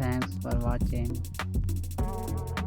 Thanks for watching.